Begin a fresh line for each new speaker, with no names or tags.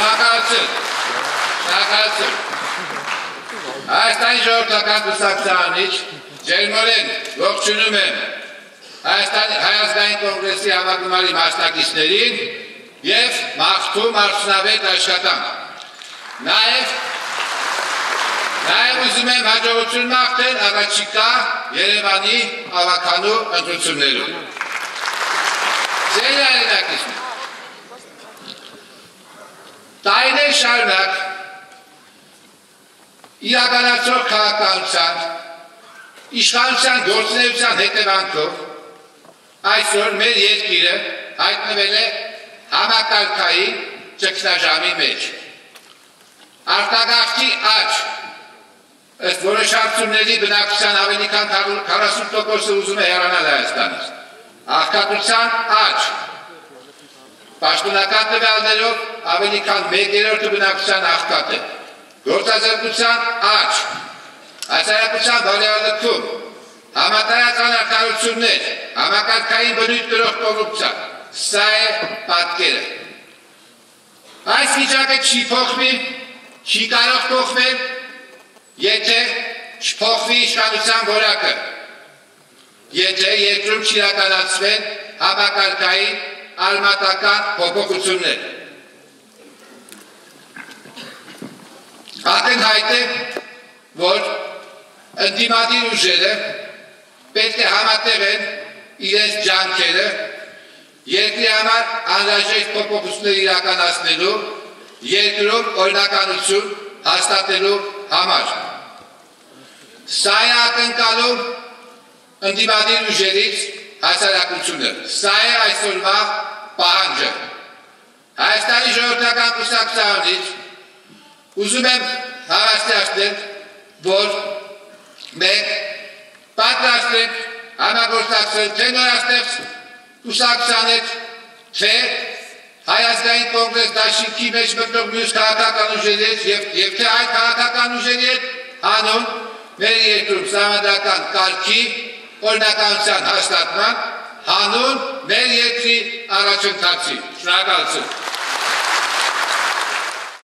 Շնորհակալություն։ Հայաստանի ժողովրդական կուսակցությանից ջերմորեն ողջունում եմ Հայաստանի կոնգրեսի համագումարի մասնակիցներին և մաղթում արդյունավետ աշխատանք։ Նաև ուզում եմ հաջողություն մաղթել առաջիկա Երևանի ավականու ընտրություններում։ Ձեր հայրենակիցներ, տարիներ շարունակ իրականացող քաղաքականության, իշխանության գործունեության հետևանքով այսօր մեր երկիրը հայտնվել է համակարգային ճգնաժամի մեջ։ Արտագաղթի աճ, ըստ որոշ հարցումների բնակչության ավելի քան 40%-ը ուզում է հեռանալ Հայաստանից։ Աղքատության աճ, պաշտոնական տվյալներով ավելի քան 1/3 բնակչության աղքատ է։ Գործազրկության աճ, հասարակության բարեալքում, համատարած անարդարություններ, համակարգային բնույթ կրող կոռուպցիա, սա է պատկերը։ Այս վիճակը չի փոխվի, չի կարող փոխվել, եթե չփոխվի իշխանության որակը, եթե երկրում չիրականացվեն համակարգային արմատական փոփոխություններ։ Ակնհայտ է, որ ընդդիմադիր ուժերը պետք է համատեղեն իրենց ջանքերը երկրի համար անհրաժեշտ փոփոխություններ իրականացնելու, երկրում օրինականություն հաստատելու համար։ Սա է ակնկալում ընդդիմադիր ուժերից հասարակությունը, սա է այսօրվա պահանջը։ Հայաստանի ժողովրդական կուսակցությանից ուզում եմ հավաստիացնել, որ մենք պատրաստ ենք համագործակցել թե նորաստեղծ կուսակցության հետ, թե Հայաստանի կոնգրես դաշինքի մեջ մտնող մյուս քաղաքական ուժերի հետ և թե այդ քաղաքական ուժերի հետ հանուն մեր երկրում սահմանադրական կարգի օրինականության հաստատման, հանուն մեր երկրի առաջընթացի։ Շնորհակալություն։